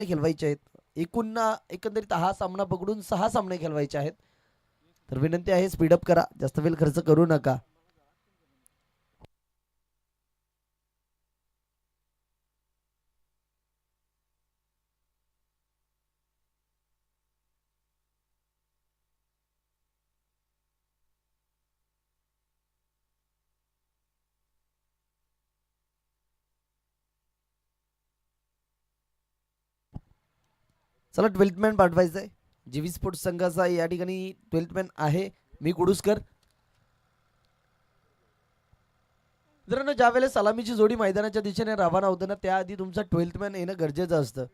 खेळवायचे आहेत. एकूण एकंदरीत हा सामना पकडून 6 सामने खेळवायचे आहेत. तर विनंती आहे स्पीडअप करा, जास्त वेळ खर्च करू नका. चला 12th मॅन पाठवायचं आहे. जीवी स्पोर्ट्स संघाचा या ठिकाणी 12th मॅन आहे मी कुडूसकर. मित्रांनो, ज्या वेळेस सलामीची जोडी मैदानाच्या दिशेने रवाना होते ना, त्याआधी तुमचा 12th मॅन येणं गरजेचं असतं.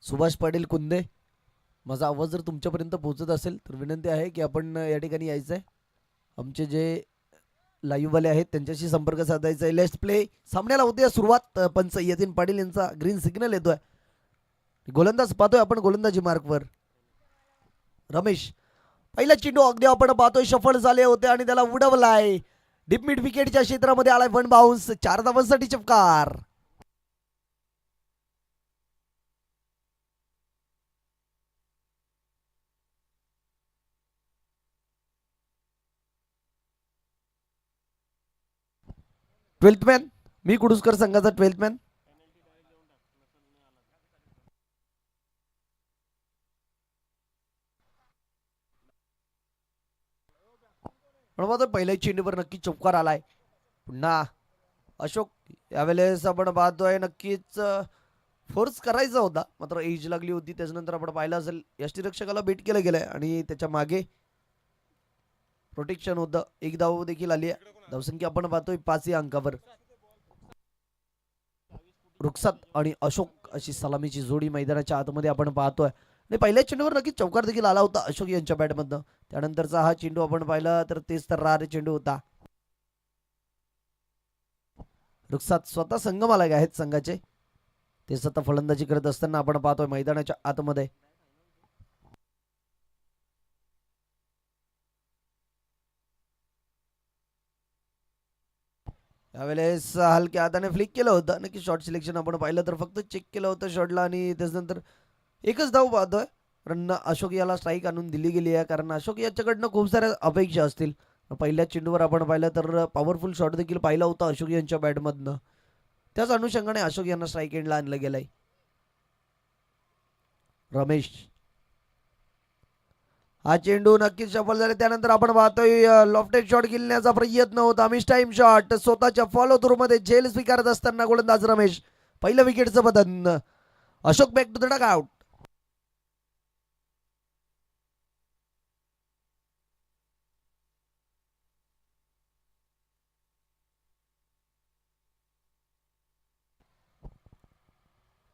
सुभाष पाटील कुंदे, माझा आवाज जर तुमच्यापर्यंत पोहोचत असेल तर विनंती आहे की आपण या ठिकाणी यायचं आहे. आमचे जे लाईव्हवाले आहेत त्यांच्याशी संपर्क साधायचा आहे. Let's play. सामन्याला होते सुरुवात. पंच यतीन पाटील यांचा ग्रीन सिग्नल येतोय. गोलंदाज पाहतोय आपण गोलंदाजी मार्कवर रमेश. पहिला चेंडू अगदी आपण पाहतोय सफल झाले होते आणि त्याला उडवलाय. डीप मिड विकेटच्या क्षेत्रामध्ये आलाय. 1 बाउन्स. 4 धावांसाठी चपकार. ट्वेल्थ मॅन मी कुडूसकर संघाचा 12th मॅन. पहिल्या चेंडूवर नक्की चौकार आलाय. पुन्हा अशोक. यावेळेस आपण पाहतोय नक्कीच फोर्स करायचा होता, मात्र एज लागली होती. त्याच्यानंतर आपण पाहिलं असेल यष्टीरक्षकाला बेट केलं गेलंय आणि त्याच्या मागे प्रोटेक्शन होतं. एक धाव देखील आली आहे. धावसंख्या आपण पाहतोय 5 या अंकावर. रुखसात आणि अशोक अशी सलामीची जोडी मैदानाच्या आतमध्ये आपण पाहतोय. आणि पहिल्या चेंडूवर नक्कीच चौकार देखील आला होता अशोक यांच्या बॅटमधनं. त्यानंतरचा हा चेंडू आपण पाहिला तर तेच तर रार चेंडू होता. रुखसात स्वतः संघमालक आहेत संघाचे. ते स्वतः फलंदाजी करत असताना आपण पाहतोय मैदानाच्या आतमध्ये. यावेळेस हलक्या हाताने फ्लिक केलं होतं. नक्की शॉर्ट सिलेक्शन आपण पाहिलं तर फक्त चेक केलं होतं शॉटला आणि त्याच्यानंतर एकच धाव पाहतोय. रन अशोक याला स्ट्राईक आणून दिली गेली आहे, कारण अशोक याच्याकडनं खूप साऱ्या अपेक्षा असतील. पहिल्या चेंडूवर आपण पाहिलं तर पॉवरफुल शॉट देखील पाहिला होता अशोक यांच्या बॅटमधनं. त्याच अनुषंगाने अशोक यांना स्ट्राईक एंडला आणलं गेलंय. रमेश. हा चेंडू नक्कीच सफल झाले. त्यानंतर आपण पाहतोय लॉफ्टेड शॉट खेळण्याचा प्रयत्न होता. Mistimed shot. स्वतःच्या फॉलो थ्रू मध्ये झेल स्वीकारत असताना गोलंदाज रमेश. पहिलं विकेटचं बदन. Ashok back to the dugout.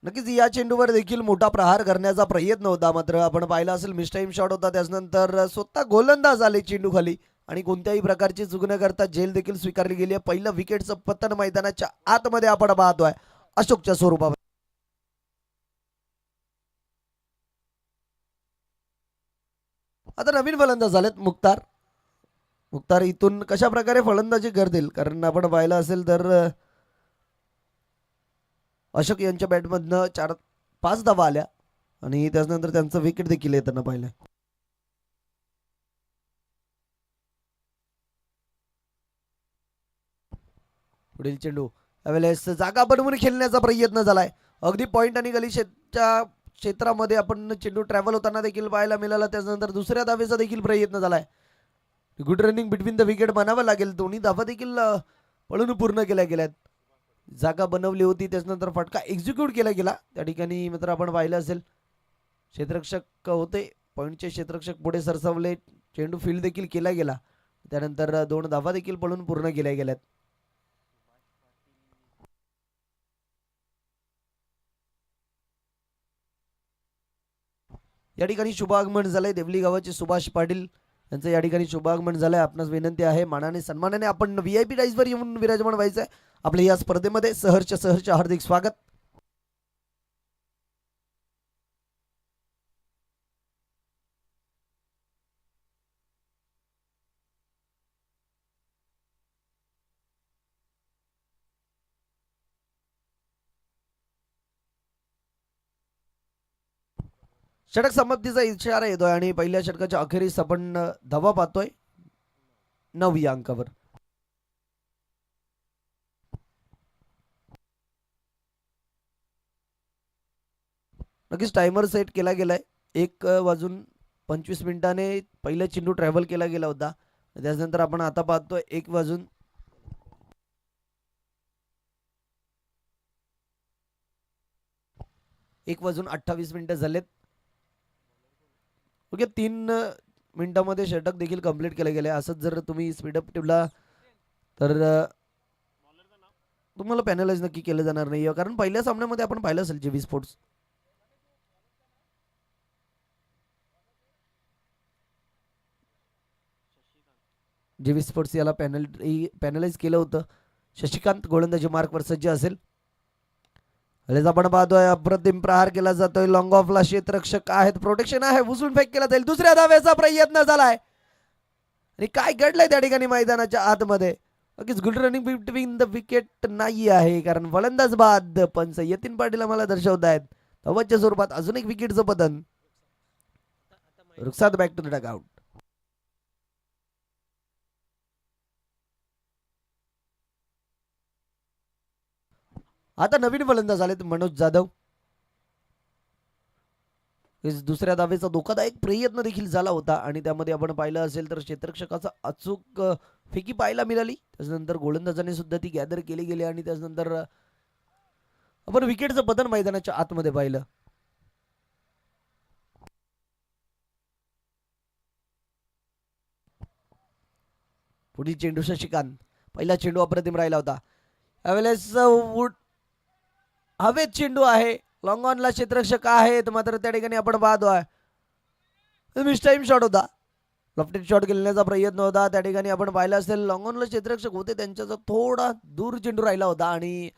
नक्कीच या चेंडूवर देखील मोठा प्रहार करण्याचा प्रयत्न होता, मात्र आपण पाहिला असेल मिस टाइम शॉट होता. त्याच्यानंतर स्वतः गोलंदाज आले चेंडू खाली आणि कोणत्याही प्रकारची चूक न करता झेल देखील स्वीकारली गेली आहे. पहिलं विकेटचं पतन मैदानाच्या आतमध्ये आपण पाहतोय अशोकच्या स्वरूपावर. आता नवीन फलंदाज झालेत मुख्तार. मुख्तार इथून कशा प्रकारे फलंदाजी करतील, कारण आपण पाहिलं असेल तर अशोक यांच्या बॅटमधनं 4-5 धावा आल्या आणि त्याच्यानंतर त्यांचं विकेट देखील येताना पाहिलं. पुढील चेंडू यावेळेस जागा बनवून खेळण्याचा प्रयत्न झालाय. अगदी पॉइंट आणि गलीच्या क्षेत्रामध्ये आपण चेंडू ट्रॅव्हल होताना देखील पाहायला मिळाला. त्याच्यानंतर दुसऱ्या धावेचा देखील प्रयत्न झालाय. Good running between the wicket म्हणावं लागेल. दोन्ही धावा देखील पळून पूर्ण केल्या गेल्यात. जागा बनवली होती, त्याच्यानंतर फटका एक्झिक्यूट केला गेला. त्या ठिकाणी मित्र आपण पाहिलं असेल क्षेत्ररक्षक होते, पॉईंटचे क्षेत्ररक्षक पुढे सरसावले. चेंडू फील्ड देखील केला गेला. त्यानंतर 2 धावा देखील पळून पूर्ण केल्या गेल्यात. या ठिकाणी शुभागमन झालंय. देवली गावाचे सुभाष पाटील यांचं या ठिकाणी शुभागमन झालंय. आपणास विनंती आहे मानाने सन्मानाने आपण VIP डाईसवर येऊन विराजमान व्हायचंय. आपल्या या स्पर्धेमध्ये सहर्ष हार्दिक स्वागत. षटक समाप्तीचा इशारा येतोय आणि पहिल्या षटकाच्या अखेरीस आपण धावा पाहतोय 9 या अंकावर. नक्कीच टायमर सेट केला गेलाय. 1:25 पहिला चेंडू ट्रॅव्हल केला गेला होता. त्यानंतर आपण आता पाहतोय 1:28 झालेत. ओके, 3 मिनिटांमध्ये षटक देखील कंप्लीट केलं गेलं. असंच जर तुम्ही स्पीडअप ठेवला तर तुम्हाला पॅनलाइज नक्की केलं जाणार नाही, कारण पहिल्या सामन्यामध्ये आपण पाहिलं असेल जेवी स्पोर्ट्स याला पॅनलाइज केलं होतं. शशिकांत गोलंदाजी मार्कवर सज्ज असेल. आपण पाहतोय अप्रतिम प्रहार केला जातोय. लॉंग ऑफला क्षेत्ररक्षक आहेत, प्रोटेक्शन आहे, उचलून फेक केला जाईल. दुसऱ्या धावेचा प्रयत्न झालाय आणि काय घडलंय त्या ठिकाणी मैदानाच्या आतमध्ये. नक्कीच good running between the wicket नाही आहे, कारण फलंदाज बाद पंच यतीन पाटील आम्हाला दर्शवतायत. धावांच्या स्वरूपात अजून एक विकेटचं पतन. रुखसात बॅक टू द डगआउट. आता नवीन फलंदाज आलेत मनोज जाधव. दुसऱ्या धावेचा धोकादायक प्रयत्न देखील झाला होता आणि त्यामध्ये आपण पाहिलं असेल तर क्षेत्ररक्षकाचा अचूक फेकी पाहायला मिळाली. त्याच्यानंतर गोलंदाजाने सुद्धा ती गॅदर केली गेली आणि त्याच्यानंतर आपण विकेटचं पतन मैदानाच्या आतमध्ये पाहिलं. पुढील चेंडू शशिकांत. पहिला चेंडू अप्रतिम राहिला होता. यावेळेस हवेत चेंडू आहे. लॉंग ऑनला क्षेत्ररक्षक आहेत, मात्र त्या ठिकाणी आपण पाहतोय मिस टाइम शॉट होता. लॉफ्टेड शॉट खेळण्याचा प्रयत्न होता. त्या ठिकाणी आपण पाहिलं असेल लॉंग ऑनला क्षेत्ररक्षक होते, त्यांच्याचा थोडा दूर चेंडू राहिला होता आणि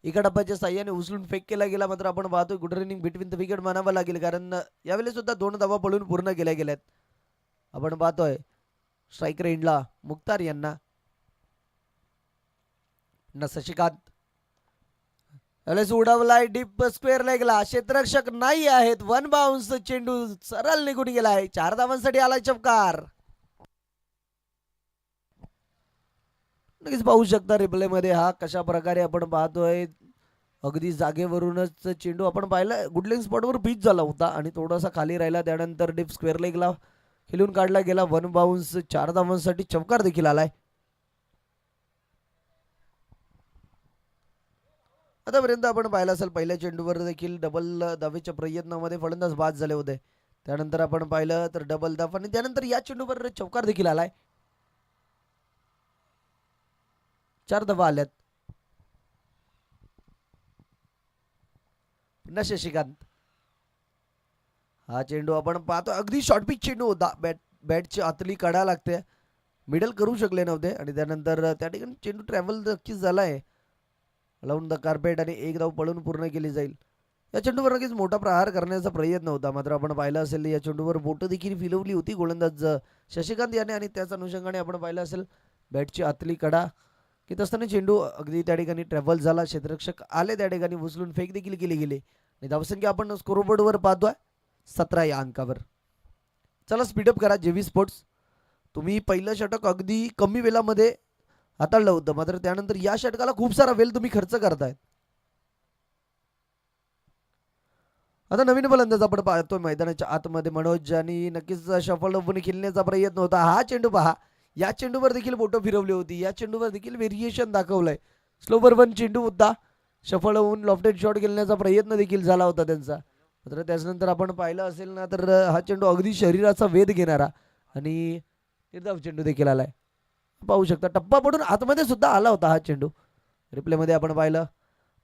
एका डब्याच्या साह्याने उचलून फेक केला गेला. मात्र आपण पाहतोय good running between the wicket म्हणावं लागेल, कारण यावेळी सुद्धा 2 धावा पडून पूर्ण केल्या गेल्यात. आपण पाहतोय स्ट्राईक रेंजला मुख्तार यांना शशिकांत. उडवलाय डीप स्क्वेअर लेगला. क्षेत्ररक्षक नाही आहेत. 1 बाउन्स चेंडू सरळ निघून गेलाय. 4 धावांसाठी आलाय चमकार. नक्कीच पाहू शकता रिप्ले मध्ये हा कशा प्रकारे आपण पाहतोय. अगदी जागेवरूनच चेंडू आपण पाहिला गुडलिंग स्पॉटवर पिच झाला होता आणि थोडासा खाली राहिला. त्यानंतर डीप स्क्वेअर लेगला खेळून काढला गेला. 1 बाउन्स 4 धावांसाठी चमकार देखील आलाय. आतापर्यंत आपण पाहिलं असेल पहिल्या चेंडूवर देखील डबल धावेच्या प्रयत्नामध्ये फलंदाज बाद झाले होते. त्यानंतर आपण पाहिलं तर डबल धाव आणि त्यानंतर या चेंडूवर चौकार देखील आलाय. 4 धावा आल्यात. पुन्हा शशिकांत. हा चेंडू आपण पाहतो अगदी शॉर्ट पिच चेंडू होता. बॅटची आतली कडा लागते, मिडल करू शकले नव्हते आणि त्यानंतर त्या ठिकाणी चेंडू ट्रॅव्हल नक्कीच झालाय लावून द कार्पेट आणि 1 धाव पळून पूर्ण केली जाईल. या चेंडूवर नक्कीच मोठा प्रहार करण्याचा प्रयत्न होता, मात्र आपण पाहिलं असेल या चेंडूवर बोट देखील फिरवली होती गोलंदाज शशिकांत याने आणि त्याच अनुषंगाने आपण पाहिलं असेल बॅटची आतली कडा घेत असताना चेंडू अगदी त्या ठिकाणी ट्रॅव्हल झाला. क्षेत्ररक्षक आले, त्या ठिकाणी उचलून फेक देखील केली गेली आणि धावसंख्या आपण स्कोरबोर्डवर पाहतोय 17 या अंकावर. चला स्पीडअप करा जेवी स्पोर्ट्स. तुम्ही पहिलं षटक अगदी कमी वेळामध्ये हाताळलं होतं, मात्र त्यानंतर या षटकाला खूप सारा वेळ तुम्ही खर्च करताय. आता नवीन फलंदाज आपण पाहतोय मैदानाच्या आतमध्ये मनोज आणि नक्कीच शफल खेळण्याचा प्रयत्न होता. हा चेंडू पहा, या चेंडूवर देखील बोटं फिरवली होती. या चेंडूवर देखील व्हेरिएशन दाखवलंय. स्लोवर 1 चेंडू होता. सफल होऊन लॉफ्टेड शॉट खेळण्याचा प्रयत्न देखील झाला होता त्यांचा, मात्र त्याच्यानंतर आपण पाहिलं असेल ना तर हा चेंडू अगदी शरीराचा वेध घेणारा आणि निर्धाव चेंडू देखील आलाय. पाहू शकता टप्पा पडून आतमध्ये सुद्धा आला होता हा चेंडू. रिप्लेमध्ये आपण पाहिलं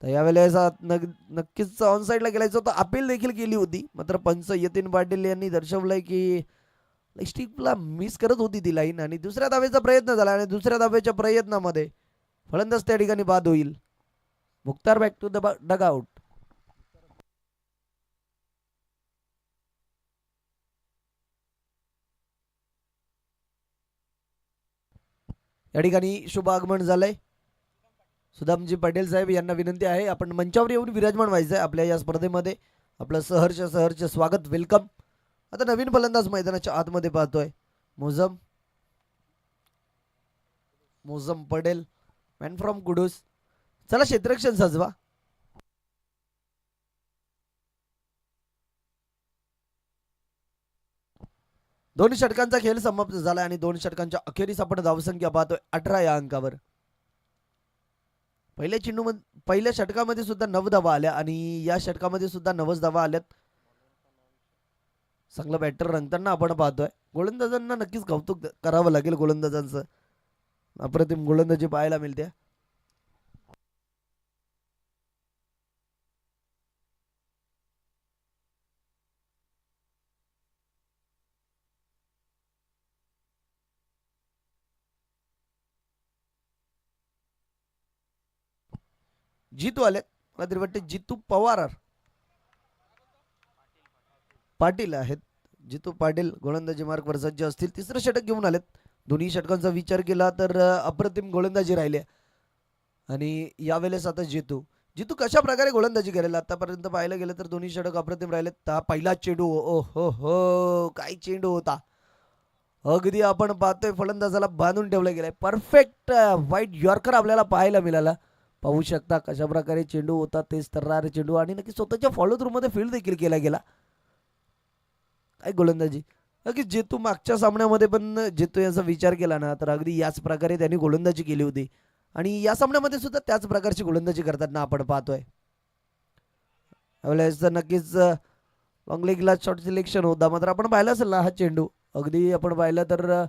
तर यावेळेस नक्कीच ऑन साईडला गेलायचं होतं. अपील देखील केली होती, मात्र पंच यतीन पाटील यांनी दर्शवलंय की स्टिकला मिस करत होती ती लाईन आणि दुसऱ्या धावेचा प्रयत्न झाला आणि दुसऱ्या धावेच्या प्रयत्नामध्ये फलंदाज त्या ठिकाणी बाद होईल. Mukhtar back to the dugout. या ठिकाणी शुभ आगमन झालंय. सुदामजी पटेल साहेब यांना विनंती आहे आपण मंचावर येऊन विराजमान व्हायचंय आपल्या या स्पर्धेमध्ये. आपलं सहर्ष स्वागत, वेलकम. आता नवीन फलंदाज मैदानाच्या आतमध्ये पाहतोय. मोझम मोझम पडेल, मॅन फ्रॉम कुडूस. चला क्षेत्ररक्षण सजवा. दोन षटकांचा खेळ समाप्त झाला आणि दोन षटकांच्या अखेरीस आपण धावसंख्या पाहतोय 18 या अंकावर. पहिल्या षटकामध्ये सुद्धा 9 धावा आल्या आणि या षटकामध्ये सुद्धा 9 धावा आल्यात. चांगला बॅटर रंगताना आपण पाहतोय. गोलंदाजांना नक्कीच कौतुक करावं लागेल. गोलंदाजांचं अप्रतिम गोलंदाजी पाहायला मिळते. जितू आले, मला तरी वाटते जितू पवार पाटील आहेत. जितू पाटील गोलंदाजी मार्कवर सज्ज असतील. तिसरं षटक घेऊन आलेत. दोन्ही षटकांचा विचार केला तर अप्रतिम गोलंदाजी राहिले आणि यावेळेस आता जितू जितू कशा प्रकारे गोलंदाजी करेल आतापर्यंत पाहायला गेलं तर दोन्ही षटक अप्रतिम राहिलेत. पहिला चेंडू, ओ हो हो काय चेंडू होता. अगदी आपण पाहतोय फलंदाजाला बांधून ठेवलं गेलंय. परफेक्ट वाईट यॉर्कर आपल्याला पाहायला मिळाला. पाहू शकता कशा प्रकारे चेंडू होता. तेच तर्रार चेंडू आणि नक्की स्वतःच्या फॉलो थ्रू मध्ये फील्ड देखील केला गेला. काय गोलंदाजी. अगदी जेतू मागच्या सामन्यामध्ये पण जेतू यांचा विचार केला ना तर अगदी याच प्रकारे त्यांनी गोलंदाजी केली होती आणि या सामन्यामध्ये सुद्धा त्याच प्रकारची गोलंदाजी करताना आपण पाहतोय. यावेळेस नक्कीच लॉंग लेगला शॉर्ट सिलेक्शन होता. मात्र आपण पाहिला असेल ना हा चेंडू अगदी आपण पाहिलं तर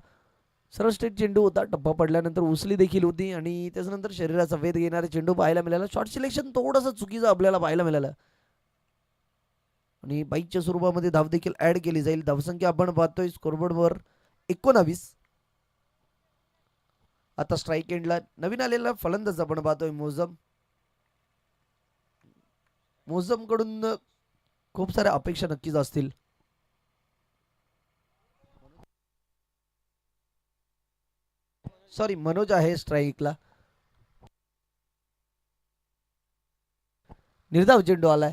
सरळ स्ट्रेट चेंडू होता. टप्पा पडल्यानंतर उसली देखील होती आणि त्याच्यानंतर शरीराचा वेध घेणारे चेंडू पाहायला मिळाला. शॉर्ट सिलेक्शन थोडंसं चुकीचं आपल्याला पाहायला मिळालं आणि बाईकच्या स्वरूपामध्ये धाव देखील ऍड केली जाईल. धावसंख्या आपण पाहतोय स्कोरबोर्डवर 19. आता स्ट्राईक एंडला नवीन आलेला फलंदाज आपण पाहतोय मोझम कडून खूप साऱ्या अपेक्षा नक्कीच असतील. सॉरी मनोज आहे स्ट्राईकला. निर्धाव चेंडू आलाय.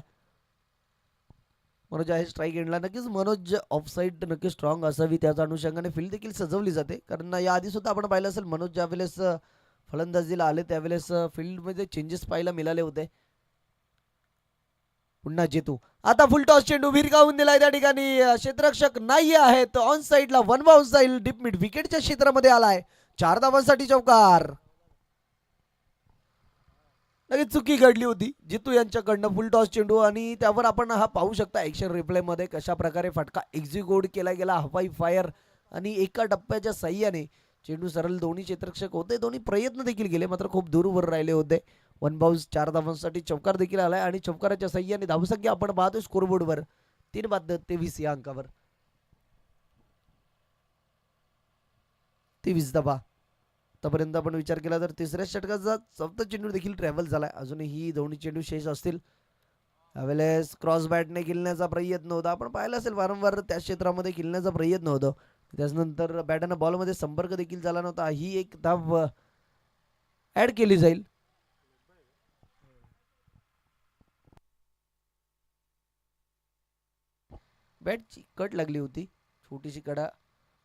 मनोज आहे स्ट्राईक एंडला. नक्कीच मनोज ऑफ साईड नक्की स्ट्रॉंग असावी त्याच्या अनुषंगाने फील्ड देखील सजवली जाते. कारण या आधी सुद्धा आपण पाहिलं असेल मनोज ज्या वेळेस फलंदाजीला आले त्यावेळेस फील्डमध्ये चेंजेस पाहायला मिळाले होते. पुन्हा जेतू. आता फुल टॉस चेंडू भिरकावून दिलाय त्या ठिकाणी. क्षेत्ररक्षक नाही आहेत. ऑन साईडला वन बाउन्स जाईल. डीप मिड विकेटच्या क्षेत्रामध्ये आलाय. 4 धावांसाठी चौकार. लगेच चुकी घडली होती जितू यांच्याकडनं. फुल टॉस चेंडू आणि त्यावर आपण हा पाहू शकता ऍक्शन रिप्ले मध्ये कशा प्रकारे फटका एक्झिक्यूट केला गेला. हवाई फायर आणि एका टप्प्याच्या साह्याने चेंडू सरळ. दोन्ही क्षेत्ररक्षक होते. दोन्ही प्रयत्न देखील केले मात्र खूप दूरवर राहिले होते. वन बाउन्स 4 धावांसाठी चौकार देखील आलाय आणि चौकाराच्या साह्याने धावसंख्या आपण पाहतोय स्कोरबोर्डवर 3/23 या अंकावर. 23 धावा. आतापर्यंत आपण विचार केला तर तिसऱ्या षटकाचा चौथा चेंडू देखील ट्रॅव्हल झालाय. अजूनही दोन्ही चेंडू शेष असतील. यावेळेस क्रॉस बॅटने खेळण्याचा प्रयत्न होता. आपण पाहिलं असेल वारंवार त्या क्षेत्रामध्ये खेळण्याचा प्रयत्न होतो. त्याच्यानंतर बॅटनं बॉलमध्ये संपर्क देखील झाला नव्हता. ही एक धाव ऍड केली जाईल. बॅटची कट लागली होती. छोटीशी कडा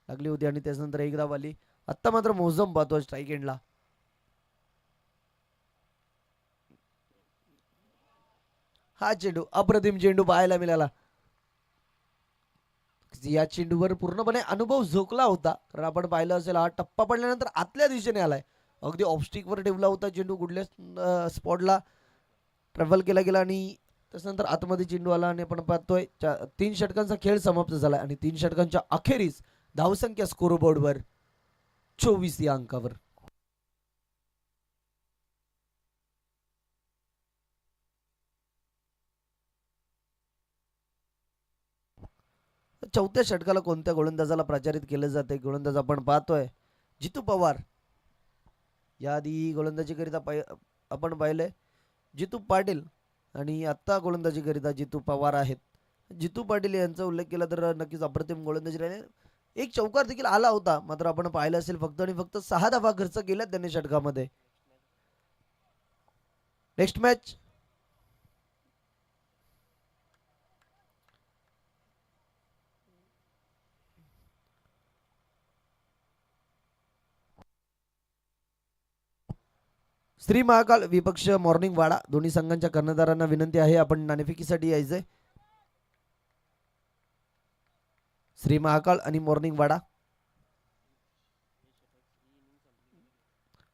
लागली होती आणि त्याच्यानंतर एक धाव आली. आत्ता मात्र मोझम पाहतो स्ट्राईक एंडला. हा चेंडू अप्रतिम चेंडू पाहायला मिळाला. या चेंडूवर पूर्णपणे अनुभव झोकला होता. कारण आपण पाहिलं असेल हा टप्पा पडल्यानंतर आतल्या दिशेने आलाय. अगदी ऑफस्टिकवर ठेवला होता चेंडू. कुठल्या स्पॉटला ट्रॅव्हल केला गेला आणि त्याच्यानंतर आतमध्ये चेंडू आला आणि आपण पाहतोय 3 षटकांचा खेळ समाप्त झाला आणि 3 षटकांच्या अखेरीस धावसंख्या स्कोरबोर्डवर 24 या अंकावर. चौथ्या षटकाला कोणत्या गोलंदाजाला प्रचारित केलं जाते. गोलंदाज आपण पाहतोय जितू पवार. याआधी गोलंदाजी करिता आपण पाहिले जितू पाटील आणि आता गोलंदाजी करिता जितू पवार आहेत. जितू पाटील यांचा उल्लेख केला तर नक्कीच अप्रतिम गोलंदाजी राहिले. एक चौकार देखील आला होता मात्र आपण पाहिलं असेल फक्त आणि फक्त 6 धावा खर्च केल्यात त्यांनी षटकामध्ये. नेक्स्ट मॅच श्री महाकाल विपक्ष मॉर्निंग वाडा दोन्ही संघांच्या कर्णधारांना विनंती आहे आपण नाणेफेकीसाठी यायचंय. श्री महाकाल आणि मॉर्निंग वाडा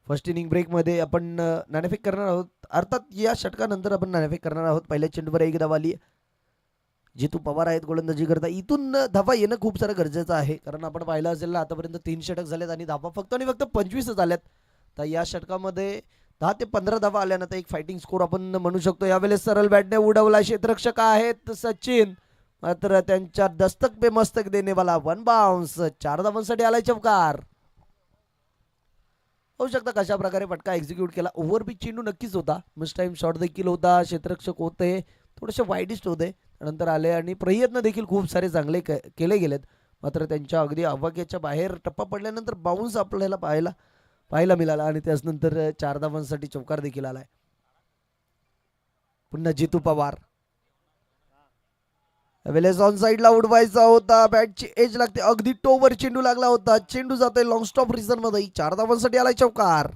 फर्स्ट इनिंग ब्रेक मध्ये आपण नाणेफेक करणार आहोत. अर्थात या षटकानंतर आपण नाणेफेक करणार आहोत. पहिल्या चेंडूवर एक धाव आली. जितू पवार आहेत गोलंदाजी करता. इथून धावा येणं खूप सारं गरजेचं आहे कारण आपण पाहिलं असेल ना आतापर्यंत 3 षटक झालेत आणि धावा फक्त आणि फक्त 25 झाल्यात. तर या षटकामध्ये 10 ते 15 धावा आल्यानंतर एक फायटिंग स्कोर आपण म्हणू शकतो. यावेळेस सरळ बॅटने उडवला. क्षेत्ररक्षक आहेत सचिन मात्र त्यांच्या दस्तक पे मस्तक देने वाला वन बाउन्स 4 धावांसाठी आलाय चौकार. होऊ शकता कशा प्रकारे फटका एक्झिक्यूट केला. ओव्हर पिच चेंडू नक्कीच होता. मिस टाइम शॉट देखील होता. क्षेत्ररक्षक होते थोडेसे वाईडिस्ट होते नंतर आले आणि प्रयत्न देखील खूप सारे चांगले केले गेलेत मात्र त्यांच्या अगदी आवाक्याच्या बाहेर टप्पा पडल्यानंतर बाउन्स आपल्याला पाहायला मिळाला आणि त्यानंतर 4 धावांसाठी चौकार देखील आलाय. पुन्हा जितू पवार वेलेस ऑन साइडला उडवायचा होता. बॅटची एज लागते अगदी टोवर चेंडू लागला होता. चेंडू जातोय लॉंग स्टॉप रिझन मध्ये. 4 धावांसाठी आलाय चौकार.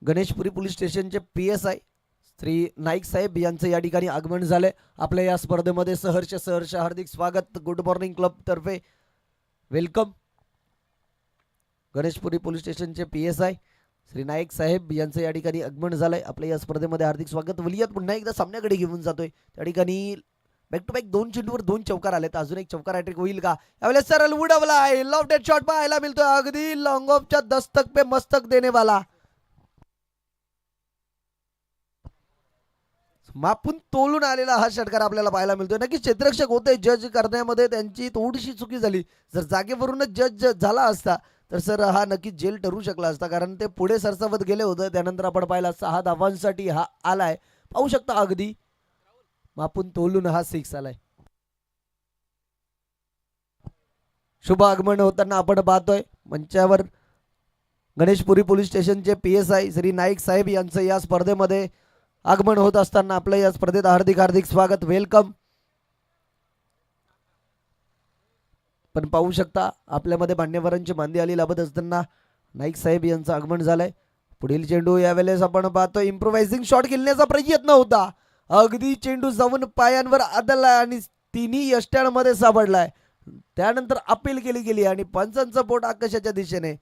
गणेशपुरी पोलीस स्टेशनचे PSI श्री नाईक साहेब यांचं या ठिकाणी आगमन झालंय. आपल्या या स्पर्धेमध्ये सहर्ष हार्दिक स्वागत. गुड मॉर्निंग क्लब तर्फे वेलकम. गणेशपुरी पोलीस स्टेशनचे PSI श्री नाईक साहेब यांचं या ठिकाणी आगमन झालंय. आपल्या या स्पर्धेमध्ये हार्दिक स्वागत. वलियत पुन्हा एकदा सामन्याकडे घेऊन जातोय. त्या ठिकाणी बॅक टू बॅक 2 चेंडूवर 2 चौकार आलेत. अजून एक चौकार हॅट्रिक होईल का. यावेळेस सरळ उडवला आहे. लॉफ्टेड शॉट पाहायला मिळतोय अगदी लॉंग ऑफच्या दस्तक पे मस्तक देने वाला. मापून तोलून आलेला हा षटकार आपल्याला पाहायला मिळतोय. नक्की क्षेत्ररक्षक होते जज करण्यामध्ये त्यांची थोडीशी चुकी झाली. जर जागेवरूनच जज झाला असता तर सर हा नक्की जेल ठरू शकला असता कारण ते पुढे सरसावत गेले होते. त्यानंतर आपण पाहिला 6 धावांसाठी हा आलाय. पाहू शकता अगदी मापून तोलून हा 6 आलाय. शुभ आगमन होताना आपण पाहतोय मंचावर गणेशपुरी पोलीस स्टेशनचे PSI श्री नाईक साहेब यांचं या स्पर्धेमध्ये आगमन होत असताना आपल्या या स्पर्धेत हार्दिक स्वागत. वेलकम. पण पाहू शकता आपल्यामध्ये मान्यवरांची मांदी आली लाभत असताना नाईक साहेब यांचं आगमन झालंय. पुढील चेंडू यावेळेस आपण पाहतो इम्प्रोव्हायझिंग शॉट खेळण्याचा प्रयत्न होता. अगदी चेंडू जाऊन पायांवर आदळला आणि तिन्ही यष्ट्यांमध्ये सापडलाय. त्यानंतर अपील केली गेली आणि पंचांचं पोट आकाशाच्या दिशेने.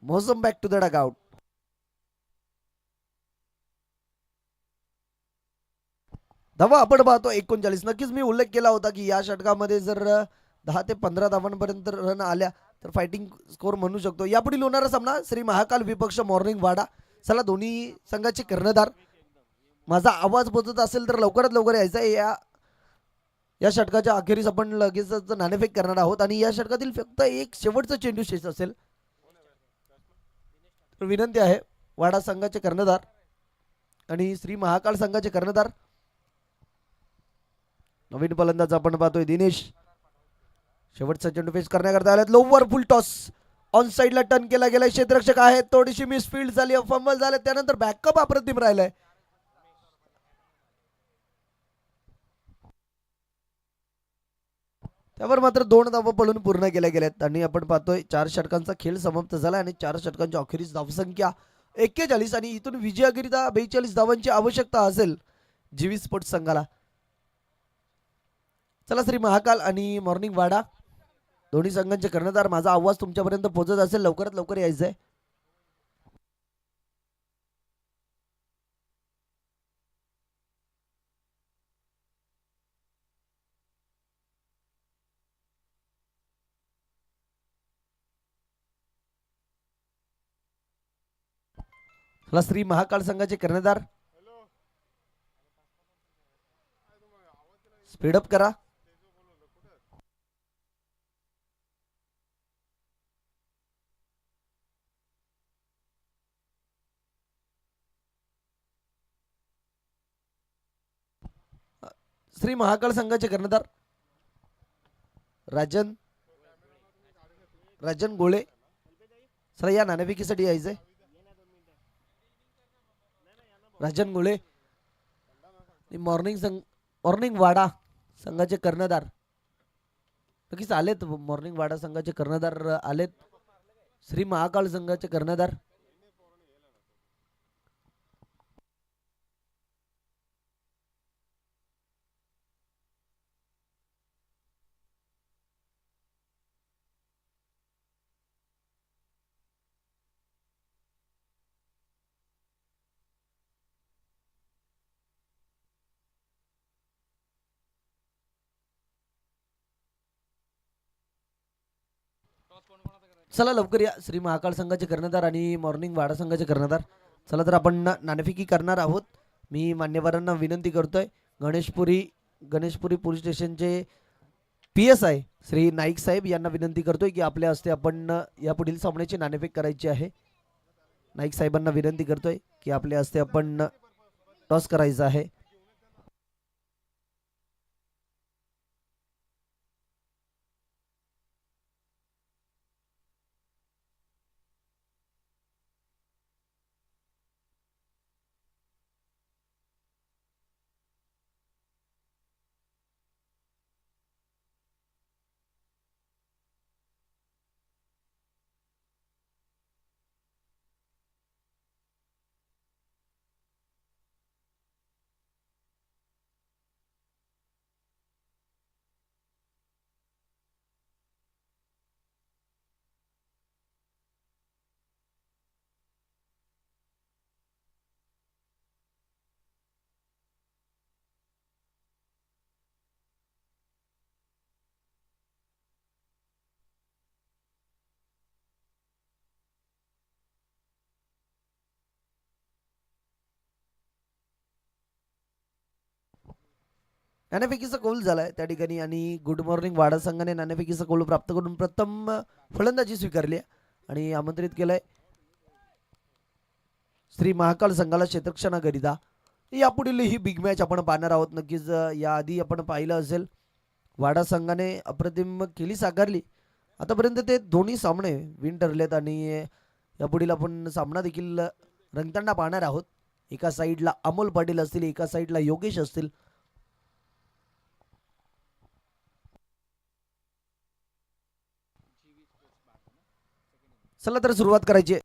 मोसम बॅक टू द डगआउट. धावा आपण पाहतो 39. नक्कीच मी उल्लेख केला होता की या षटकामध्ये जर 10 ते 15 धावांपर्यंत रन आल्या तर फायटिंग स्कोर म्हणू शकतो. यापुढील होणारा सामना श्री महाकाल विपक्ष मॉर्निंग वाडा. चला दोन्ही संघाचे कर्णधार. माझा आवाज पोहोचत असेल तर लवकरात लवकर यायचा. या षटकाच्या अखेरीस आपण लगेचच नाणेफेक करणार आहोत आणि या षटकातील फक्त एक शेवटचा चेंडू शेष असेल. विनंती आहे वाडा संघाचे कर्णधार आणि श्री महाकाल संघाचे कर्णधार नवीन फलंदाज आपण पाहतोय दिनेश. शेवटचा चेंडू फेस करण्याकरता आल्यात. लोवर फुल टॉस ऑन साइडला टर्न केला गेलाय. क्षेत्ररक्षक आहेत थोडीशी मिसफील्ड झाली. फंबल झाले त्यानंतर बॅकअप अप्रतिम राहिलाय. त्यावर मात्र 2 धावा पडून पूर्ण केल्या गेल्यात आणि आपण पाहतोय 4 षटकांचा खेळ समाप्त झाला आणि 4 षटकांच्या अखेरीस धावसंख्या 41 आणि इथून विजयाकरिता 42 धावांची आवश्यकता असेल जीवी स्पोर्ट्स संघाला. चला श्री महाकाल आणि मॉर्निंग वाडा दोन्ही संघांचे कर्णधार. माझा आवाज तुमच्यापर्यंत पोहोचत असेल लवकरात लवकर यायचंय. चला श्री महाकाल संघाचे कर्णधार स्पीडअप करा. श्री महाकाल संघाचे कर्णधार राजन राजन गोळे. चला या नाणेफेकीसाठी यायचंय. राजन गोळे मॉर्निंग वाडा संघाचे कर्णधार. नक्कीच आलेत मॉर्निंग वाडा संघाचे कर्णधार आलेत. श्री महाकाळ संघाचे कर्णधार. चला लवकर या श्री महाकाळ संघाचे कर्णधार आणि मॉर्निंग वाडा संघाचे कर्णधार. चला तर आपण नाणेफेकी करणार आहोत. मी मान्यवरांना विनंती करतोय. गणेशपुरी पोलीस स्टेशनचे PSI श्री नाईक साहेब यांना विनंती करतोय की आपल्या हस्ते आपण या पुढील सामन्याची नाणेफेक करायची आहे. नाईक साहेबांना विनंती करतोय की आपल्या हस्ते आपण टॉस करायचा आहे. नाणेफेकीचा कौल झालाय त्या ठिकाणी आणि गुड मॉर्निंग वाडा संघाने नाणेफेकीचा कौल प्राप्त करून प्रथम फलंदाजी स्वीकारली आणि आमंत्रित केलंय श्री महाकाळ संघाला क्षेत्ररक्षणाकरिता. यापुढील ही बिग मॅच आपण पाहणार आहोत. नक्कीच याआधी आपण पाहिलं असेल वाडा संघाने अप्रतिम केली साकारली. आतापर्यंत ते दोन्ही सामने विन ठरलेत आणि यापुढील आपण सामना देखील रंगताना पाहणार आहोत. एका साईडला अमोल पाटील असतील, एका साईडला योगेश असतील. चला तर सुरुवात करायची.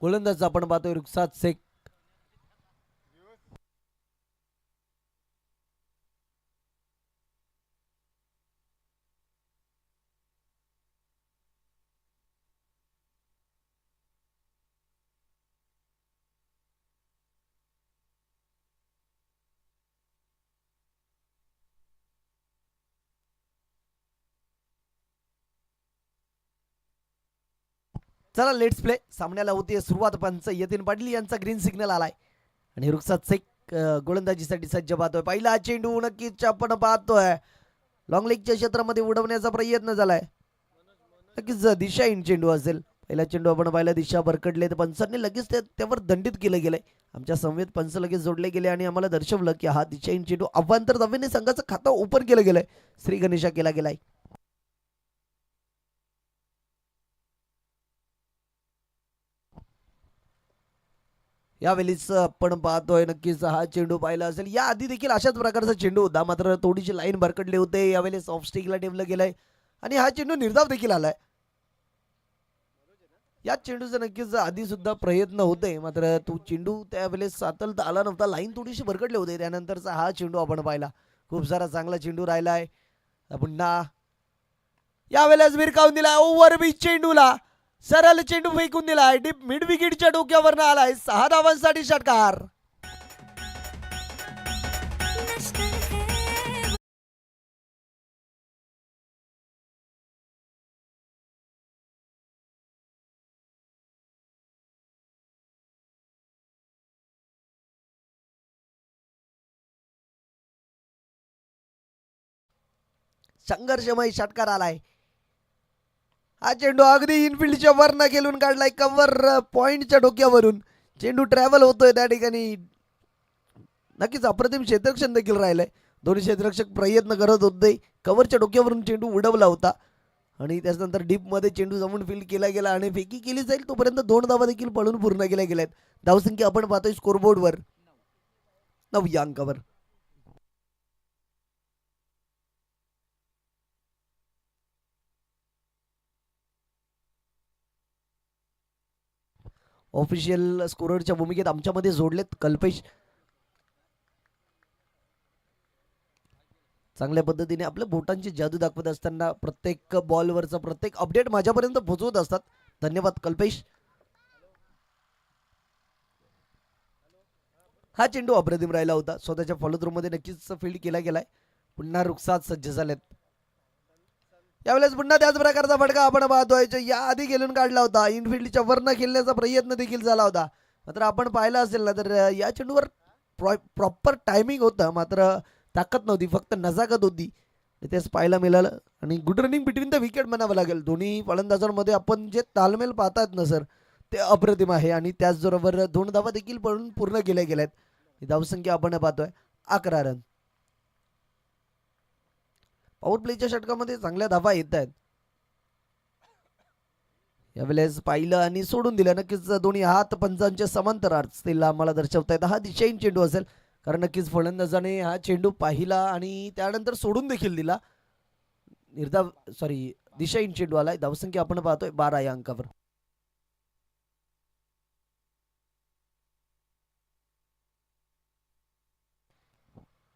गोलंदाज आपण पाहतोय रुखसाद शेख. चला लेट्स प्ले. सामन्याला होती सुरुवात. पंच यतीन पाटील यांचा ग्रीन सिग्नल आलाय आणि रुखसाद शेख गोलंदाजीसाठी सज्ज पाहतोय. पहिला चेंडू नक्कीच आपण पाहतोय लॉंग लेगच्या क्षेत्रामध्ये उडवण्याचा प्रयत्न झालाय. नक्कीच दिशाहीन चेंडू असेल. पहिला चेंडू आपण पाहिला दिशा भरकडले तर पंचांनी लगेच त्यावर दंडित केलं गेलंय. आमच्या संवेद पंच लगेच जोडले गेले आणि आम्हाला दर्शवलं की हा दिशाहीन चेंडू अवांतर धावेने संघाचं खातं ओपन केलं गेलंय. श्री गणेशा केला गेलाय. यावेळीच आपण पाहतोय नक्कीच हा चेंडू पाहिला असेल. या आधी देखील अशाच प्रकारचा चेंडू होता, मात्र थोडीशी लाईन भरकडले होते. यावेळेस ऑफ स्टिकला ठेवलं गेलंय आणि हा चेंडू निर्धाव देखील आलाय. या चेंडूचा नक्कीच आधी सुद्धा प्रयत्न होते, मात्र तो चेंडू त्यावेळेस सातलता आला नव्हता. लाईन थोडीशी भरकडले होते. त्यानंतरचा हा चेंडू आपण पाहिला. खूप सारा चांगला चेंडू राहिलाय. पुन्हा यावेळेस भिरकावून दिला ओव्हर बीच चेंडूला. सरळ चेंडू फेकून दिलाय. डीप मिड विकेटच्या डोक्यावर आलाय. 6 धावांसाठी षटकार. संघर्षमय षटकार आलाय. हा चेंडू अगदी इनफिल्डच्या वर न खेळून काढलाय, कव्हर पॉइंटच्या डोक्यावरून चेंडू ट्रॅव्हल होतोय त्या ठिकाणी. नक्कीच अप्रतिम क्षेत्ररक्षण देखील राहिलंय. दोन्ही क्षेत्ररक्षक प्रयत्न करत होते. कव्हरच्या डोक्यावरून चेंडू उडवला होता आणि त्याच्यानंतर डीपमध्ये चेंडू जमून फील्ड केला गेला आणि फेकी केली जाईल तोपर्यंत 2 धावा देखील पळून पूर्ण केल्या गेल्यात. धावसंख्या आपण पाहतोय स्कोरबोर्डवर 9 या अंकावर. ऑफिशियल स्कोररच्या भूमिकेत आमच्यामध्ये जोडलेत कल्पेश. चांगल्या पद्धतीने आपल्या बोटांची जादू दाखवत असताना प्रत्येक बॉलवरचा प्रत्येक अपडेट माझ्यापर्यंत पोहोचवत असतात. धन्यवाद कल्पेश. हा चेंडू अप्रतिम राहिला होता. स्वतःच्या फॉलो थ्रू मध्ये नक्कीच फील्ड केला गेलाय. पुन्हा रुखसात सज्ज झालेत. यावेळेस पुन्हा त्याच प्रकारचा फटका आपण पाहतोय. या आधी खेळून काढला होता. इनफिल्डच्या वरनं खेळण्याचा प्रयत्न देखील झाला होता. मात्र आपण पाहिलं असेल ना तर या चेंडूवर प्रॉपर टायमिंग होतं, मात्र ताकद नव्हती, फक्त नजाकत होती. तेच पाहायला मिळालं आणि good running between the wicket म्हणावं लागेल. दोन्ही फलंदाजांमध्ये आपण जे तालमेल पाहतात ना सर, ते अप्रतिम आहे. आणि त्याचबरोबर 2 धावा देखील पळून पूर्ण केल्या गेल्यात. धावसंख्या आपण पाहतोय 11 रन. पॉवर प्लेच्या षटकामध्ये चांगल्या धावा येत आहेत. यावेळेस पाहिलं आणि सोडून दिलं. नक्कीच दोन्ही हात पंचांचे समांतर असतील आम्हाला दर्शवतायत. हा दिशाहीन चेंडू असेल, कारण नक्कीच फलंदाजाने हा चेंडू पाहिला आणि त्यानंतर सोडून देखील दिला. दिशाहीन चेंडू आलाय. धावसंख्या आपण पाहतोय 12 या अंकावर.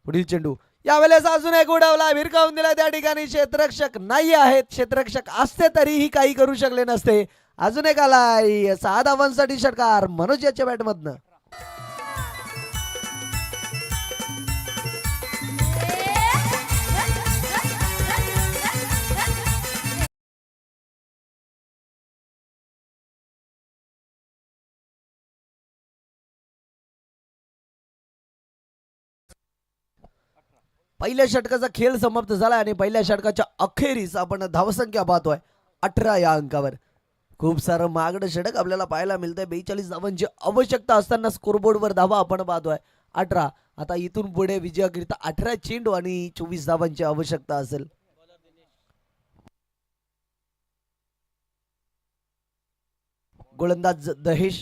पुढील चेंडू यावेळेस अजून एक उडवला, भिरकावून दिला. त्या ठिकाणी क्षेत्ररक्षक नाही आहेत. क्षेत्ररक्षक असते तरीही काही करू शकले नसते. अजून एक आलाय. 6 धावांसाठी षटकार मनोज याच्या बॅटमधनं. पहिल्या षटकाचा खेळ समाप्त झाला आणि पहिल्या षटकाच्या अखेरीस आपण धावसंख्या पाहतोय 18 या अंकावर. खूप सारं मागणं षटक आपल्याला पाहायला मिळतंय. 42 धावांची आवश्यकता असताना स्कोरबोर्डवर धावा आपण पाहतोय 18. आता इथून पुढे विजयाकरिता 18 चेंडू आणि 24 धावांची आवश्यकता असेल. गोलंदाज दहेश.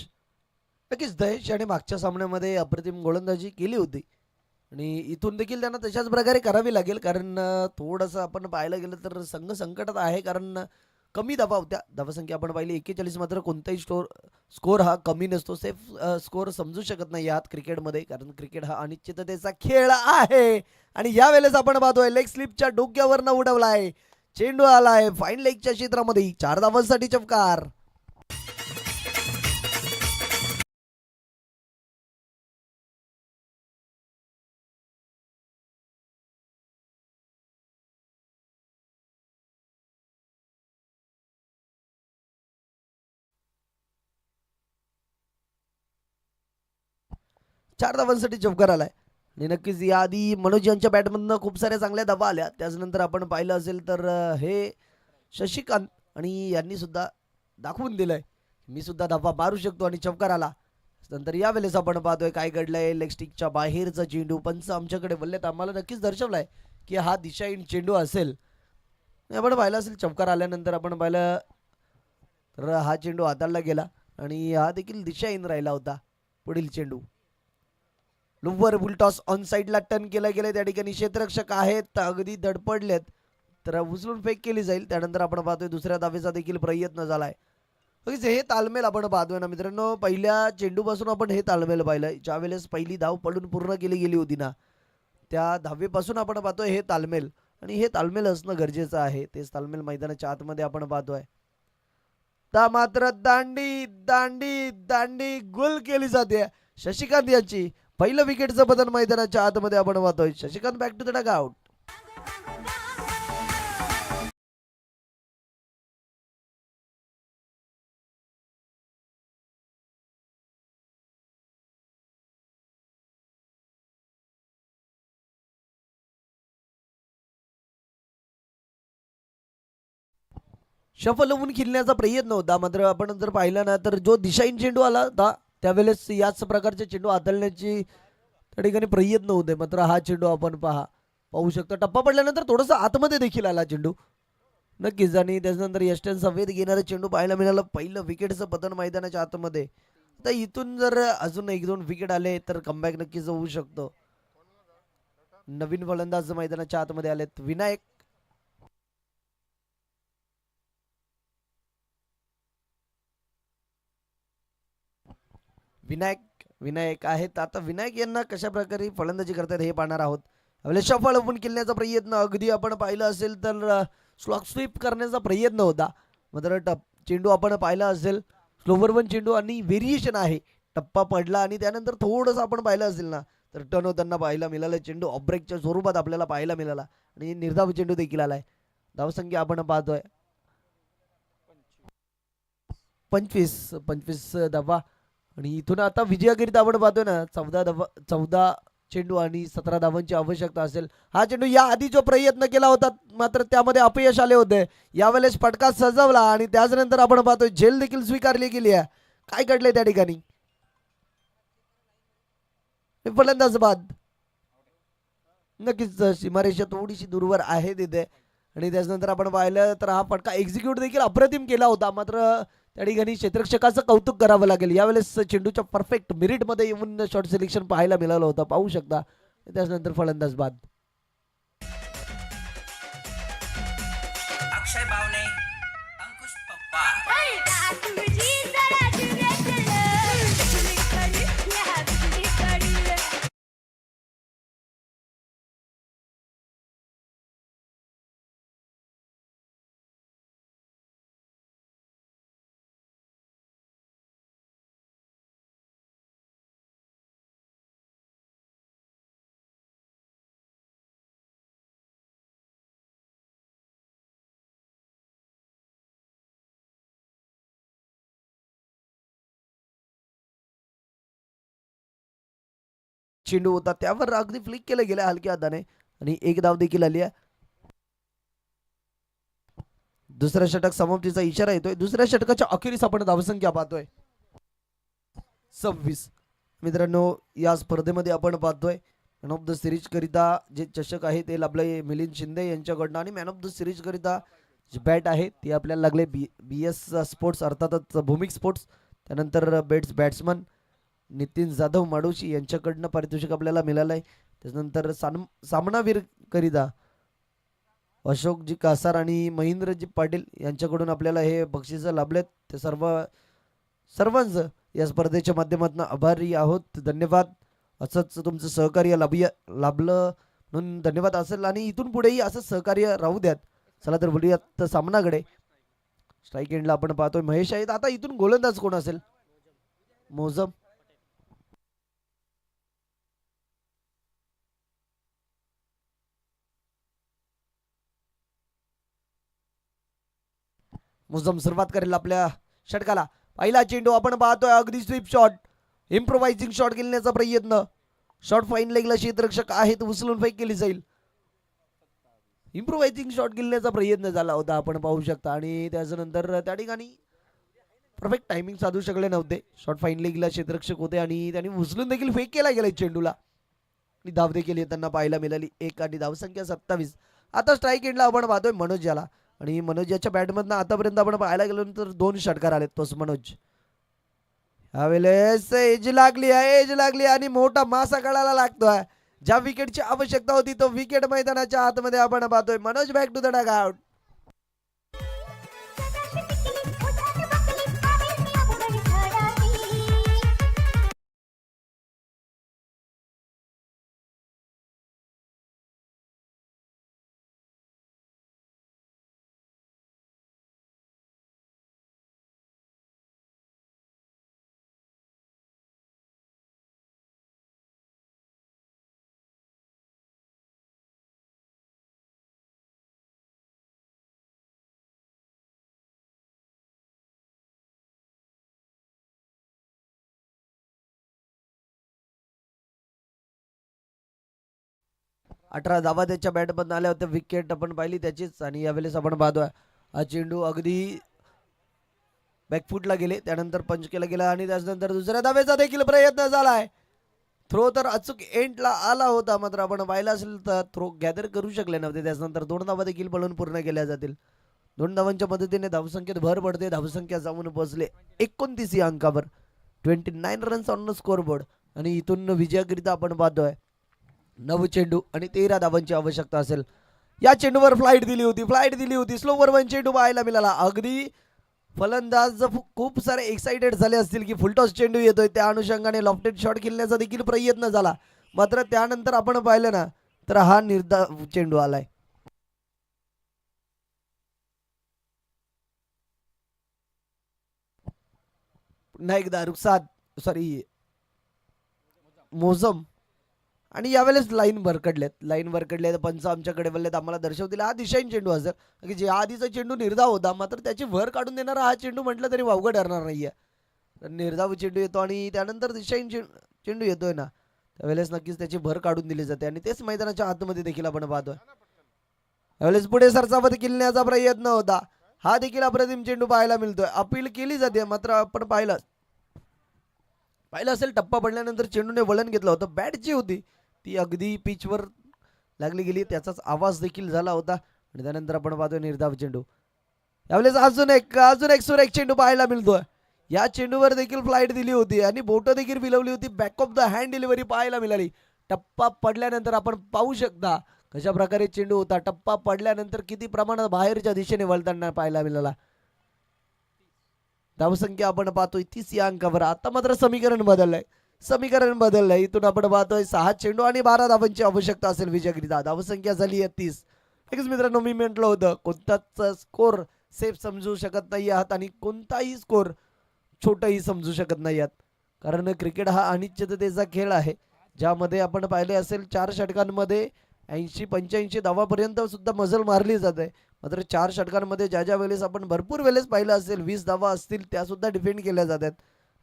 नक्कीच दहेश याने मागच्या सामन्यामध्ये अप्रतिम गोलंदाजी केली होती आणि इथून देखील त्यांना तशाच प्रकारे करावी लागेल, कारण थोडंसं आपण पाहायला गेलं तर संघ संकटात आहे. कारण कमी धावा होत्या. धावसंख्या आपण पाहिली 41. मात्र कोणताही स्कोर हा कमी नसतो. सेफ स्कोर समजू शकत नाही यात क्रिकेटमध्ये, कारण क्रिकेट हा अनिश्चिततेचा खेळ आहे. आणि यावेळेस आपण पाहतोय लेग स्लिपच्या डोक्यावरनं उडवलाय चेंडू, आलाय फाईन लेगच्या क्षेत्रामध्ये. 4 धावांसाठी चमकार. चार धावांसाठी चौकार आलाय. आणि नक्कीच याआधी मनोज यांच्या बॅटमधनं खूप साऱ्या चांगल्या धावा आल्या. त्याच्यानंतर आपण पाहिलं असेल तर हे शशिकांत आणि यांनी सुद्धा दाखवून दिलंय मी सुद्धा धावा मारू शकतो आणि चौकार आला. नंतर यावेळेस आपण पाहतोय काय घडलंय. लेग स्टिकच्या बाहेरचा चेंडू पंच आमच्याकडे बोललेत, आम्हाला नक्कीच दर्शवलाय की हा दिशाहीन चेंडू असेल. आपण पाहिलं असेल चौकार आल्यानंतर आपण पाहिलं तर हा चेंडू हाताळला गेला आणि हा देखील दिशाहीन राहिला होता. पुढील चेंडू लोवर बुलटॉस ऑन साइडला टर्न केला गेला. त्या ठिकाणी क्षेत्ररक्षक आहेत, अगदी धडपडलेत, तर उचलून फेक केली जाईल. त्यानंतर आपण पाहतोय दुसऱ्या धावेचा देखील प्रयत्न झालाय. हे तालमेल आपण पाहतोय ना मित्रांनो, पहिल्या चेंडूपासून आपण हे तालमेल पाहिलंय. ज्या वेळेस पहिली धाव पडून पूर्ण केली गेली होती ना, त्या धावेपासून आपण पाहतोय हे तालमेल, आणि हे तालमेल असणं गरजेचं आहे. तेच तालमेल मैदानाच्या आतमध्ये आपण पाहतोय. मात्र दांडी दांडी दांडी गुल केली जाते शशिकांत यांची. पहिलं विकेटचं बदल मैदानाच्या आतमध्ये आपण पाहतोय. Shashikant back to the dugout. Shuffle होऊन खेळण्याचा प्रयत्न होता, मात्र आपण जर पाहिलं ना तर जो दिशाहीन चेंडू आला होता त्यावेळेस याच प्रकारचे चेंडू हाताळण्याची त्या ठिकाणी प्रयत्न होते. मात्र हा चेंडू आपण पाहू शकतो, टप्पा पडल्यानंतर थोडंसं आतमध्ये देखील आला चेंडू नक्कीच. आणि त्याच्यानंतर यष्टन सफेद घेणारं चेंडू पाहायला मिळालं, पहिलं विकेटचं पतन मैदानाच्या आतमध्ये. आता इथून जर अजून एक दोन विकेट आले तर कमबॅक नक्कीच होऊ शकतो. नवीन फलंदाज मैदानाच्या आतमध्ये आलेत, विनायक. विनायक विनायक आहेत. आता विनायक यांना कशा प्रकारे फलंदाजी करतात हे पाहणार आहोत. आपल्या शफल ओपन केल्याचा प्रयत्न अगदी आपण पाहिलं असेल तर स्लॉक स्वीप करण्याचा प्रयत्न होता, मात्र चेंडू आपण पाहिला असेल स्लोवर वन चेंडू आणि व्हेरिएशन आहे, टप्पा पडला आणि त्यानंतर थोडंसं आपण पाहिलं असेल ना तर टर्न होताना पाहायला मिळालं, चेंडू ऑब्रेकच्या स्वरूपात आपल्याला पाहायला मिळाला आणि निर्धाव चेंडू देखील आलाय. धावसंख्या आपण पाहतोय 25 25 धावा. आणि इथून आता विजयाकरिता आपण पाहतोय ना 14 चेंडू आणि 17 धावांची आवश्यकता असेल. हा चेंडू या आधी जो प्रयत्न केला होता मात्र त्यामध्ये अपयश आले होते, यावेळेस फटका सजवला आणि त्याच्यानंतर आपण पाहतोय झेल देखील स्वीकारली गेली आहे. काय घडलंय त्या ठिकाणी? फलंदाज बाद. नक्कीच सीमारेषा थोडीशी दूरवर आहे तिथे. आणि त्याच्यानंतर आपण पाहिलं तर हा फटका एक्झिक्यूट देखील अप्रतिम केला होता, मात्र त्या ठिकाणी क्षेत्ररक्षकाचं कौतुक करावं लागेल. यावेळेस चेंडूच्या परफेक्ट मेरिटमध्ये येऊन शॉर्ट सिलेक्शन पाहायला मिळालं होतं, पाहू शकता. त्याच्यानंतर फलंदाज बाद. अक्षय बावणे, अंकुश पवार. चेंडू होता त्यावर अगदी फ्लिक केलं गेलं हलक्या हाताने आणि एक धाव देखील आली आहे. दुसऱ्या षटक समाप्तीचा इशारा येतोय. दुसऱ्या षटकाच्या अखेरीस आपण धावसंख्या पाहतोय 26. मित्रांनो, या स्पर्धेमध्ये आपण पाहतोय मॅन ऑफ द सिरीज करिता जे चषक आहे ते लाभले मिलिंद शिंदे यांच्याकडनं, आणि मॅन ऑफ द सिरीज करिता जे बॅट आहे ते आपल्याला लागले बी एस स्पोर्ट्स अर्थातच भूमिक स्पोर्ट्स. त्यानंतर बॅट्समन नितीन जाधव माडोशी यांच्याकडनं पारितोषिक आपल्याला मिळालं आहे. त्याच्यानंतर सामनावीर करिता अशोकजी कासार आणि महेंद्रजी पाटील यांच्याकडून आपल्याला हे बक्षीस लाभलेत. ते सर्वांचं या स्पर्धेच्या माध्यमातून आभारी आहोत. धन्यवाद. असंच तुमचं सहकार्य लाभलं म्हणून धन्यवाद असेल आणि इथून पुढेही असंच सहकार्य राहू द्यात. चला तर बोलूयात सामनाकडे. स्ट्राईक एंडला आपण पाहतोय महेश आहेत. आता इथून गोलंदाज कोण असेल? मोजम. मुझम सुरुवात करेल आपल्या षटकाला. पहिला चेंडू आपण पाहतोय अगदी स्वीप शॉट, इम्प्रोवायझिंग शॉट खेळण्याचा प्रयत्न. शॉट फाईन लेगला क्षेत्ररक्षक आहेत, उचलून फेक केली जाईल. इम्प्रोवायझिंग शॉट खेळण्याचा प्रयत्न झाला होता आपण पाहू शकता आणि त्याच्यानंतर त्या ठिकाणी परफेक्ट टायमिंग साधू शकले नव्हते. शॉट फाईन लेगला क्षेत्ररक्षक होते आणि त्यांनी उचलून देखील फेक केला गेला चेंडूला आणि धाव देखील येताना पाहायला मिळाली एक आणि धावसंख्या 27. आता स्ट्राईक एंडला आपण पाहतोय मनोज याला आणि मनोज याच्या बॅटमधनं आतापर्यंत आपण पाहायला गेलो तर 2 षटकार आलेत. तोच मनोज यावेळेस एज लागली आणि मोठा मासा काढायला लागतोय. ज्या विकेटची आवश्यकता होती तो विकेट मैदानाच्या आतमध्ये आपण पाहतोय. Manoj back to the dugout. अठरा धावा त्याच्या बॅटमधून आल्या होत्या. विकेट आपण पाहिली त्याचीच आणि यावेळेस आपण पाहतोय हा चेंडू अगदी बॅकफुटला गेले, त्यानंतर पंच केला गेला आणि त्याच्यानंतर दुसऱ्या धावेचा देखील प्रयत्न झालाय. थ्रो तर अचूक एंडला आला होता, मात्र आपण पाहिला असेल तर थ्रो गॅदर करू शकले नव्हते. त्याच्यानंतर 2 धावा देखील पळून पूर्ण केल्या जातील. 2 धावांच्या मदतीने धावसंख्येत भर पडते. धावसंख्या जाऊन पोहोचले 29 या अंकावर. 29 runs on the score board. आणि इथून विजयाकरिता आपण पाहतोय 9 चेंडू आणि 13 धावांची आवश्यकता असेल. या चेंडूवर फ्लाईट दिली होती. स्लोवर वन चेंडू पाहायला मिळाला. अगदी फलंदाज खूप सारे एक्साइटेड झाले असतील की फुलटॉस चेंडू येतोय, त्या अनुषंगाने लॉफ्टेड शॉट खेळण्याचा देखील प्रयत्न झाला. मात्र त्यानंतर आपण पाहिलं ना तर हा निर्धाव चेंडू आलाय. पुन्हा एकदा रुखसाद मोजम आणि यावेळेस लाईन भरकडलेत. पंच आमच्याकडे बोललेत, आम्हाला दर्शवतील हा दिशाहीन चेंडू असेल की जे आधीचा चेंडू निर्धाव होता, मात्र त्याची भर काढून देणारा हा चेंडू म्हटलं तरी वावगं ठरणार नाहीये. तर निर्धाव चेंडू येतो आणि त्यानंतर दिशाहीन चेंडू येतोय ना, त्यावेळेस नक्कीच त्याची भर काढून दिली जाते आणि तेच मैदानाच्या आतमध्ये देखील आपण पाहतोय. त्यावेळेस पुढे सरसावत किल्ल्याचा प्रयत्न होता. हा देखील अप्रतिम चेंडू पाहायला मिळतोय. अपील केली जाते, मात्र आपण पाहिलं असेल टप्पा पडल्यानंतर चेंडूने वळण घेतलं होतं. बॅट जी होती ती अगदी पिचवर लागली गेली, त्याचाच आवाज देखील झाला होता. आणि त्यानंतर आपण पाहतोय निर्धाव चेंडू. यावेळेस अजून एक सुरेख चेंडू पाहायला मिळतोय. या चेंडूवर देखील फ्लाईट दिली होती आणि बोट देखील बिलवली होती. Back of the hand delivery पाहायला मिळाली. टप्पा पडल्यानंतर आपण पाहू शकता कशा प्रकारे चेंडू होता. टप्पा पडल्यानंतर किती प्रमाणात बाहेरच्या दिशेने वळताना पाहायला मिळाला. धावसंख्या आपण पाहतोय 30 या अंकावर. आता मात्र समीकरण बदललंय. इथून आपण पाहतोय 6 चेंडू आणि 12 धावांची आवश्यकता असेल विजयकरिता. धावसंख्या झाली आहे 30. एकच मित्रांनो, मी म्हटलं होतं कोणताच स्कोर सेफ समजू शकत नाही आहात आणि कोणताही स्कोर छोटाही समजू शकत नाही आहात. कारण क्रिकेट हा अनिश्चिततेचा खेळ आहे, ज्यामध्ये आपण पाहिले असेल 4 षटकांमध्ये 80-85 धावापर्यंत सुद्धा मजल मारली जाते. मात्र 4 षटकांमध्ये ज्या वेळेस आपण भरपूर वेळेस पाहिलं असेल 20 धावा असतील त्या सुद्धा डिफेंड केल्या जातात.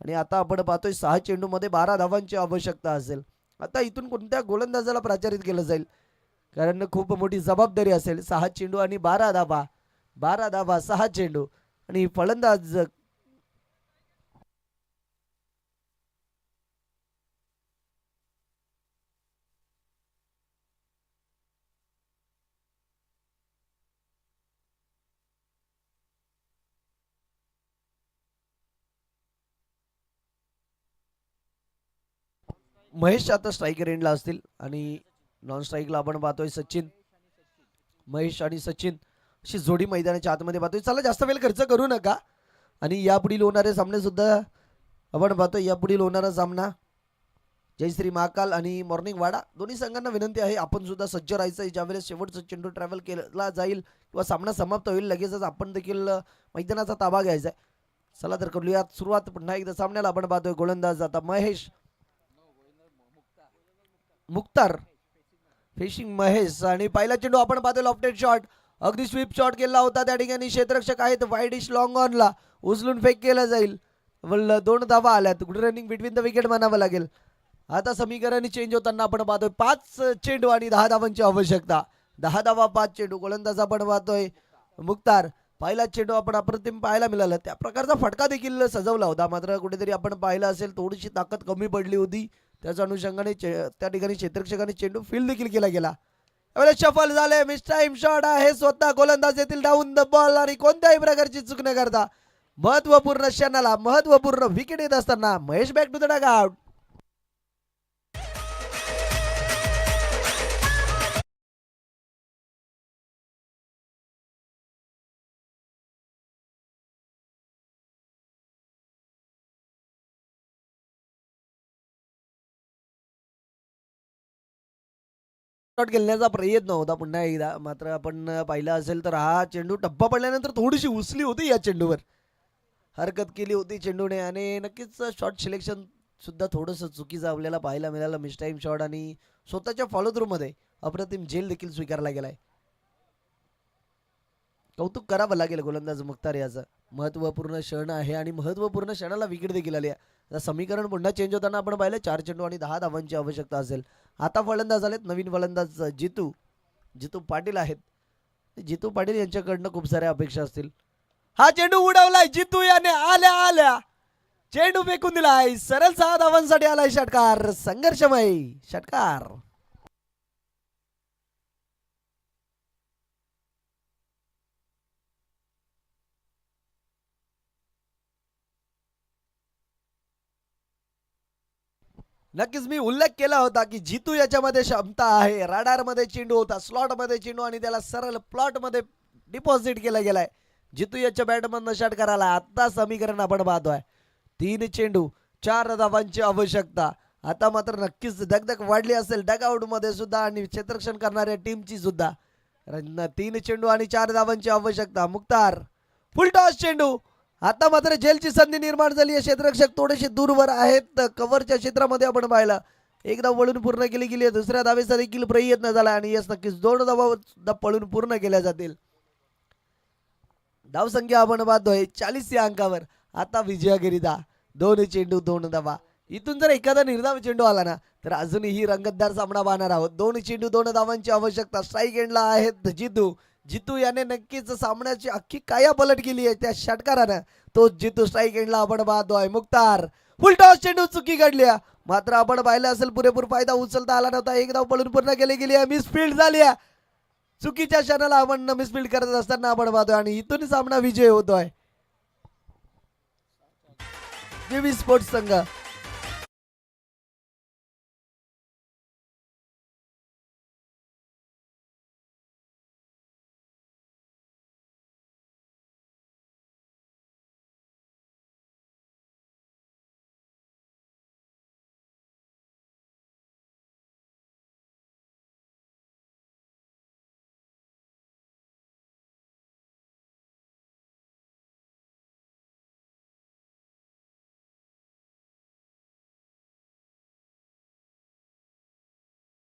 आणि आता आपण पाहतोय 6 चेंडूमध्ये 12 धावांची आवश्यकता असेल. आता इथून कोणत्या गोलंदाजाला प्राचारित केलं जाईल, कारण खूप मोठी जबाबदारी असेल. 6 चेंडू आणि 12 धावा 6 चेंडू आणि फलंदाज महेश आता स्ट्रायकर एंडला असतील आणि नॉन स्ट्राईकला आपण पाहतोय सचिन. महेश आणि सचिन अशी जोडी मैदानाच्या आतमध्ये पाहतोय. चला जास्त वेळ खर्च करू नका आणि यापुढील होणारे सामने सुद्धा आपण पाहतोय. यापुढील होणारा सामना जयश्री महाकाल आणि मॉर्निंग वाडा, दोन्ही संघांना विनंती आहे आपण सुद्धा सज्ज राहायचं आहे. ज्यावेळेस शेवटचा चेंडू ट्रॅव्हल केला जाईल किंवा सामना समाप्त होईल लगेचच आपण देखील मैदानाचा ताबा घ्यायचा आहे. चला तर करूयात सुरुवात पुन्हा एकदा सामन्याला. आपण पाहतोय गोलंदाज आता महेश मुख्तार फेशिंग महेश आणि पहिला चेंडू आपण पाहतोय लॉफ्टेड शॉट. अगदी स्वीप शॉट केला होता. त्या ठिकाणी क्षेत्ररक्षक आहेत वाईडिश लॉंग ऑनला उचलून फेक केला जाईल. 2 धावा आल्यात. Good running between the wicket म्हणावं लागेल. आता समीकरण चेंज होताना आपण पाहतोय 5 चेंडू आणि 10 धावांची आवश्यकता. 10 धावा 5 चेंडू. गोलंदाज आपण पाहतोय मुख्तार. पहिला चेंडू आपण अप्रतिम पाहायला मिळाला. त्या प्रकारचा फटका देखील सजवला होता, मात्र कुठेतरी आपण पाहिलं असेल थोडीशी ताकद कमी पडली होती. त्याच्या अनुषंगाने त्या ठिकाणी क्षेत्ररक्षकाने चेंडू फील्ड देखील केला गेला. यावेळेस शफल झाले. मिस टाइम शॉट आहे. स्वतः गोलंदाज येतील डाऊन द बॉल आणि कोणत्याही प्रकारची चूक न करता महत्वपूर्ण क्षणाला महत्वपूर्ण विकेट येत असताना Mahesh back to the dugout. Shot खेळण्याचा प्रयत्न होता पुन्हा एकदा, मात्र आपण पाहिलं असेल तर हा चेंडू टप्पा पडल्यानंतर थोडीशी उचली होती या चेंडूवर. हरकत केली होती चेंडूने आणि नक्कीच शॉट सिलेक्शन सुद्धा थोडंसं चुकीचं आपल्याला पाहायला मिळालं. मिस टाइम शॉट आणि स्वतःच्या फॉलो थ्रू मध्ये अप्रतिम झेल देखील स्वीकारला गेलाय. कौतुक करावं लागेल गोलंदाज मुख्तार याचं. महत्वपूर्ण क्षण आहे आणि महत्वपूर्ण क्षणाला विकेट देखील आली आहे. समीकरण पुन्हा चेंज होताना आपण पाहिलं 4 चेंडू आणि 10 धावांची आवश्यकता असेल. आता फलंदाज आलेत नवीन फलंदाज जितू पाटील आहेत. जितू पाटील यांच्याकडनं खूप साऱ्या अपेक्षा असतील. हा चेंडू उडवलाय जितू याने आल्या आल्या चेंडू फेकून दिलाय. सरळ 6 धावांसाठी आलाय षटकार. संघर्षमय षटकार. नक्कीच मी उल्लेख केला होता की जितू याच्यामध्ये क्षमता आहे. राडार मध्ये चेंडू होता, स्लॉट मध्ये चेंडू आणि त्याला सरळ प्लॉट मध्ये डिपॉझिट केला गेलाय. जितू याच्या बॅटमधनं षटकार आला. आता समीकरण आपण पाहतोय 3 चेंडू 4 धावांची आवश्यकता. आता मात्र नक्कीच दगदग वाढली असेल डगआउट मध्ये सुद्धा आणि क्षेत्ररक्षण करणाऱ्या टीमची सुद्धा. 3 चेंडू आणि 4 धावांची आवश्यकता. मुख्तार फुल टॉस चेंडू. आता मात्र झेलची संधी निर्माण झाली आहे. क्षेत्ररक्षक थोडेसे दूरवर आहेत. कव्हरच्या क्षेत्रामध्ये आपण पाहिलं एकदा वळून पूर्ण केली गेली. दुसऱ्या धावेचा देखील प्रयत्न झाला आणि यस नक्कीच 2 धावा सुद्धा पळून पूर्ण केल्या जातील. धावसंख्या आपण पाहतोय 40 या अंकावर. आता विजयागिरीदा 2 चेंडू 2 धावा. इथून जर एखादा निर्धाव चेंडू आला ना तर अजूनही रंगतदार सामना पाहणार आहोत. 2 चेंडू 2 धावांची आवश्यकता. स्ट्राईक एंडला आहेत जितू. जितू याने नक्कीच सामन्याची अख्खी काया पलट केली आहे त्या षटकारानं. तो जितू स्ट्राईक एंडला आपण पाहतोय. मुख्तार फुल टॉस चेंडू चुकी घडली मात्र आपण पाहिलं असेल पुरेपूर फायदा उचलता आला नव्हता. एक धाव पळून पूर्ण केली गेली आहे. मिसफिल्ड झाली आहे. चुकीच्या क्षणाला आपण मिसफिल्ड करत असताना आपण पाहतोय आणि इथून सामना विजय होतोय. जेवी स्पोर्ट्स संघ